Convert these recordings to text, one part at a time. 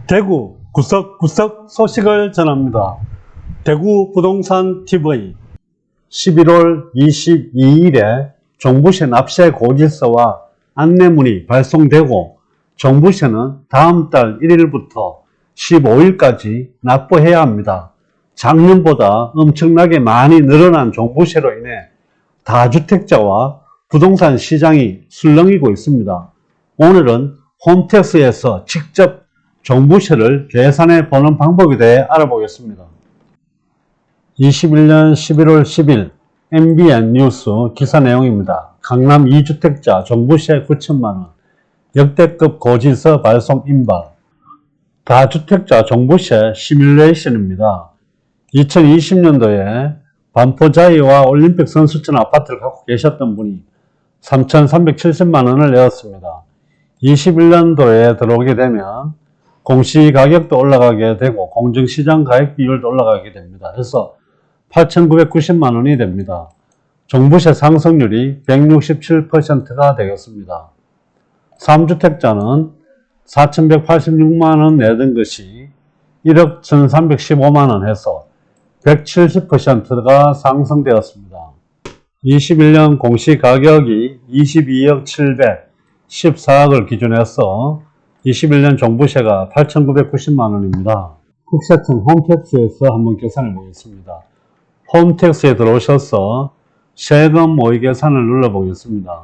대구 구석구석 소식을 전합니다. 대구 부동산 TV 11월 22일에 종부세 납세 고지서와 안내문이 발송되고 종부세는 다음 달 1일부터 15일까지 납부해야 합니다. 작년보다 엄청나게 많이 늘어난 종부세로 인해 다주택자와 부동산 시장이 술렁이고 있습니다. 오늘은 홈택스에서 직접 종부세를 계산해 보는 방법에 대해 알아보겠습니다. 21년 11월 10일 MBN 뉴스 기사 내용입니다. 강남 2주택자 종부세 9천만원, 역대급 고지서 발송 임박. 다주택자 종부세 시뮬레이션입니다. 2020년도에 반포자이와 올림픽 선수촌 아파트를 갖고 계셨던 분이 3,370만원을 내었습니다. 21년도에 들어오게 되면 공시가격도 올라가게 되고 공정시장 가액 비율도 올라가게 됩니다. 그래서 8,990만원이 됩니다. 종부세 상승률이 167%가 되겠습니다. 3주택자는 4,186만원 내던 것이 1억 1,315만원 해서 170%가 상승되었습니다. 21년 공시가격이 22억 714억을 기준해서 21년 종부세가 8,990만원입니다. 국세청 홈택스에서 한번 계산해 보겠습니다. 홈택스에 들어오셔서 세금 모의 계산을 눌러 보겠습니다.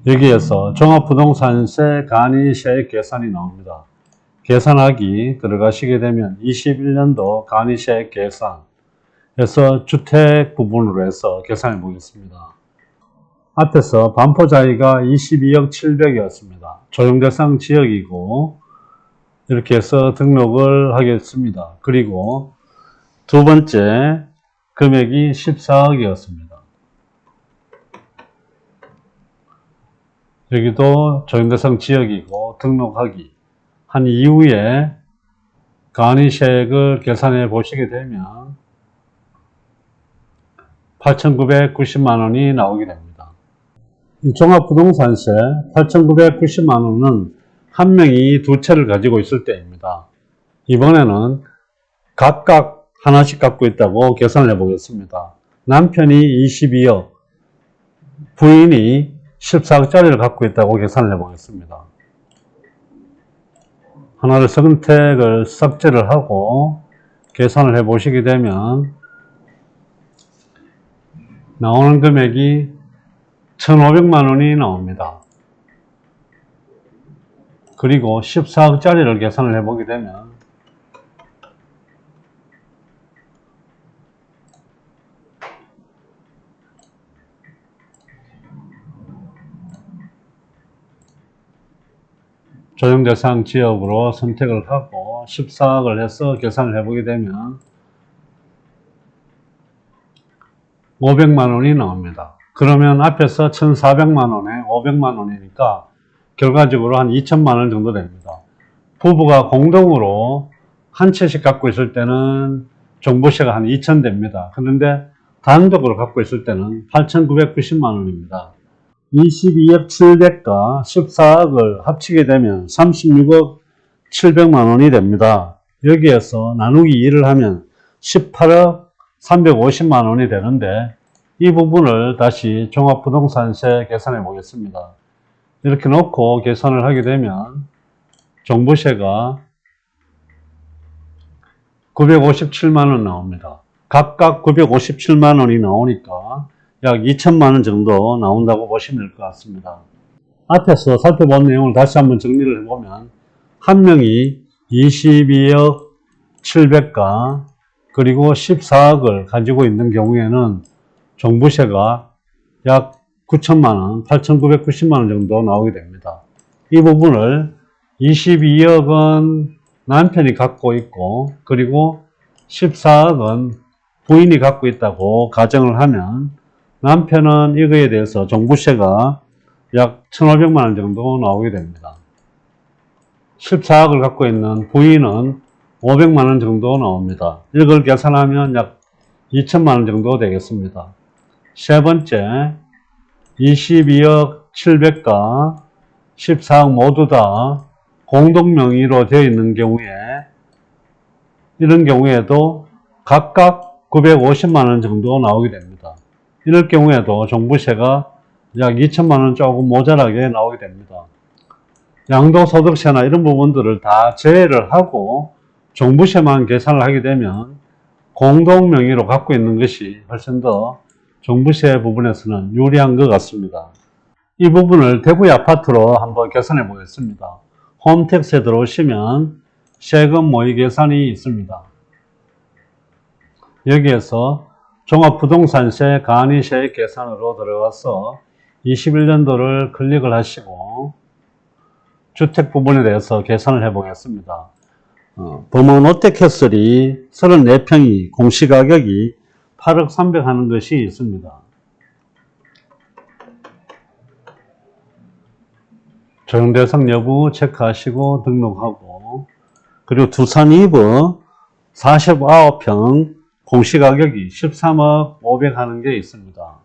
여기에서 종합부동산세 간이세액 계산이 나옵니다. 계산하기 들어가시게 되면 21년도 간이세액 계산에서 주택 부분으로 해서 계산해 보겠습니다. 앞에서 반포자이가 22억 700이었습니다. 조정대상 지역이고 이렇게 해서 등록을 하겠습니다. 그리고 두 번째 금액이 14억이었습니다. 여기도 조정대상 지역이고 등록하기 한 이후에 간이세액을 계산해 보시게 되면 8,990만원이 나오게 됩니다. 이 종합부동산세 8,990만원은 한 명이 두 채를 가지고 있을 때입니다. 이번에는 각각 하나씩 갖고 있다고 계산을 해보겠습니다. 남편이 22억, 부인이 14억짜리를 갖고 있다고 계산을 해보겠습니다. 하나를 선택을 삭제를 하고 계산을 해보시게 되면 나오는 금액이 1,500만원이 나옵니다. 그리고 14억짜리를 계산을 해보게 되면 조정대상 지역으로 선택을 하고 14억을 해서 계산을 해보게 되면 500만원이 나옵니다. 그러면 앞에서 1,400만원에 500만원이니까 결과적으로 한 2천만원 정도 됩니다. 부부가 공동으로 한 채씩 갖고 있을 때는 종부세가 한 2천 됩니다. 그런데 단독으로 갖고 있을 때는 8,990만원입니다. 22억 700과 14억을 합치게 되면 36억 700만원이 됩니다. 여기에서 나누기 2를 하면 18억 350만원이 되는데 이 부분을 다시 종합부동산세 계산해 보겠습니다. 이렇게 놓고 계산을 하게 되면 종부세가 957만원 나옵니다. 각각 957만원이 나오니까 약 2천만원 정도 나온다고 보시면 될 것 같습니다. 앞에서 살펴본 내용을 다시 한번 정리를 해보면 한 명이 22억 700과 그리고 14억을 가지고 있는 경우에는 종부세가 약 9천만원, 8,990만원 정도 나오게 됩니다. 이 부분을 22억은 남편이 갖고 있고 그리고 14억은 부인이 갖고 있다고 가정을 하면 남편은 이거에 대해서 종부세가 약 1,500만원 정도 나오게 됩니다. 14억을 갖고 있는 부인은 500만원 정도 나옵니다. 이걸 계산하면 약 2천만원 정도 되겠습니다. 세 번째, 22억 700과 14억 모두 다 공동명의로 되어 있는 경우에 이런 경우에도 각각 950만원 정도 나오게 됩니다. 이럴 경우에도 종부세가 약 2천만원 조금 모자라게 나오게 됩니다. 양도소득세나 이런 부분들을 다 제외를 하고 종부세만 계산을 하게 되면 공동명의로 갖고 있는 것이 훨씬 더 종부세 부분에서는 유리한 것 같습니다. 이 부분을 대구의 아파트로 한번 계산해 보겠습니다. 홈택스에 들어오시면 세금 모의 계산이 있습니다. 여기에서 종합부동산세 간이세 계산으로 들어가서 21년도를 클릭을 하시고 주택 부분에 대해서 계산을 해 보겠습니다. 범원 롯데캐슬이 34평이 공시가격이 8억 300 하는 것이 있습니다. 적용대상 여부 체크하시고 등록하고, 그리고 두산 이브 49평 공시가격이 13억 500 하는 게 있습니다.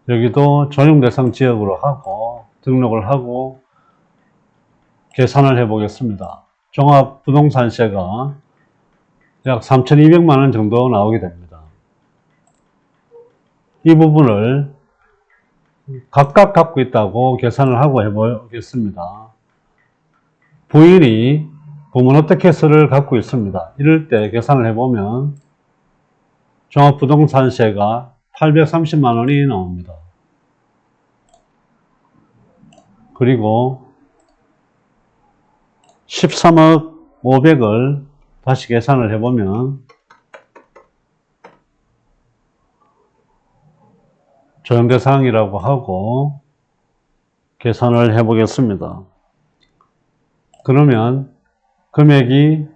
여기도 적용대상 지역으로 하고 등록을 하고 계산을 해 보겠습니다. 종합부동산세가 약 3,200만원 정도 나오게 됩니다. 이 부분을 각각 갖고 있다고 계산을 하고 해보겠습니다. 부인이 범원롯데캐슬을 갖고 있습니다. 이럴 때 계산을 해보면 종합부동산세가 830만원이 나옵니다. 그리고 13억 500을 다시 계산을 해보면 적용대상이라고 하고 계산을 해보겠습니다. 그러면 금액이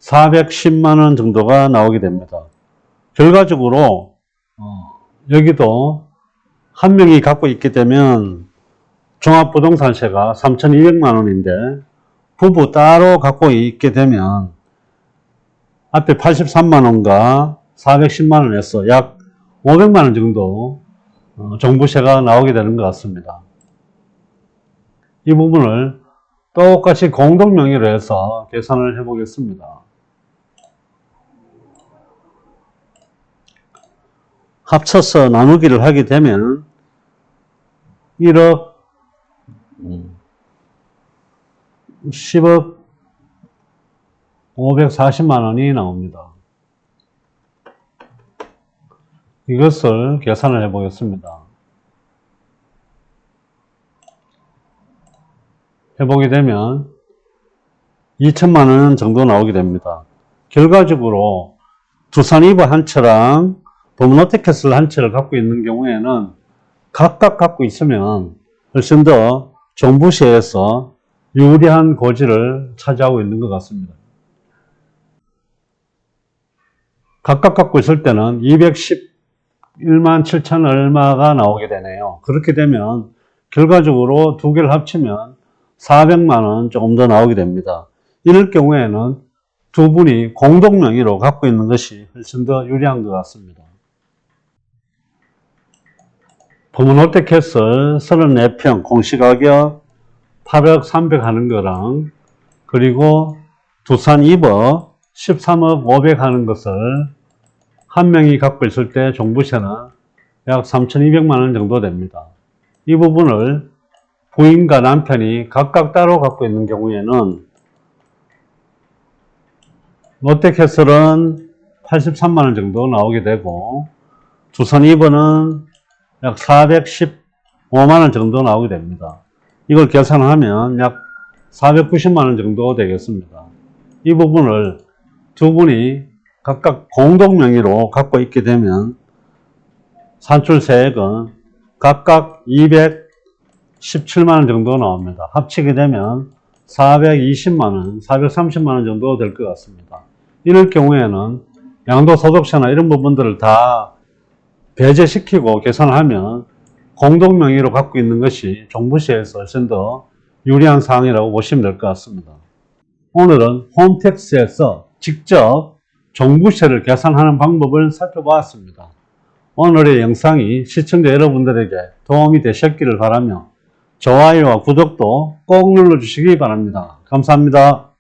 410만원 정도가 나오게 됩니다. 결과적으로 여기도 한 명이 갖고 있게 되면 종합부동산세가 3,200만원인데 부부 따로 갖고 있게 되면 앞에 83만원과 410만원에서 약 500만원 정도 종부세가 나오게 되는 것 같습니다. 이 부분을 똑같이 공동명의로 해서 계산을 해 보겠습니다. 합쳐서 나누기를 하게 되면 1억 10억 540만원이 나옵니다. 이것을 계산을 해 보겠습니다. 해보게 되면 2천만원 정도 나오게 됩니다. 결과적으로 두산 이브 한 채랑 범원롯데캐슬 한 채를 갖고 있는 경우에는 각각 갖고 있으면 훨씬 더 종부세에서 유리한 고지를 차지하고 있는 것 같습니다. 각각 갖고 있을 때는 211만 7천 얼마가 나오게 되네요. 그렇게 되면 결과적으로 두 개를 합치면 400만원 조금 더 나오게 됩니다. 이럴 경우에는 두 분이 공동명의로 갖고 있는 것이 훨씬 더 유리한 것 같습니다. 범원롯데캐슬 34평 공시가격 8억 300 하는 거랑, 그리고 두산 이브 13억 500 하는 것을 한 명이 갖고 있을 때 종부세는 약 3,200만원 정도 됩니다. 이 부분을 부인과 남편이 각각 따로 갖고 있는 경우에는 롯데캐슬은 83만원 정도 나오게 되고 두산 이브는 약 415만원 정도 나오게 됩니다. 이걸 계산하면 약 490만원 정도 되겠습니다. 이 부분을 두 분이 각각 공동명의로 갖고 있게 되면 산출세액은 각각 217만원 정도 나옵니다. 합치게 되면 420만원, 430만원 정도 될 것 같습니다. 이럴 경우에는 양도소득세나 이런 부분들을 다 배제시키고 계산하면 공동명의로 갖고 있는 것이 종부세에서 훨씬 더 유리한 사항이라고 보시면 될 것 같습니다. 오늘은 홈택스에서 직접 종부세를 계산하는 방법을 살펴보았습니다. 오늘의 영상이 시청자 여러분들에게 도움이 되셨기를 바라며 좋아요와 구독도 꼭 눌러주시기 바랍니다. 감사합니다.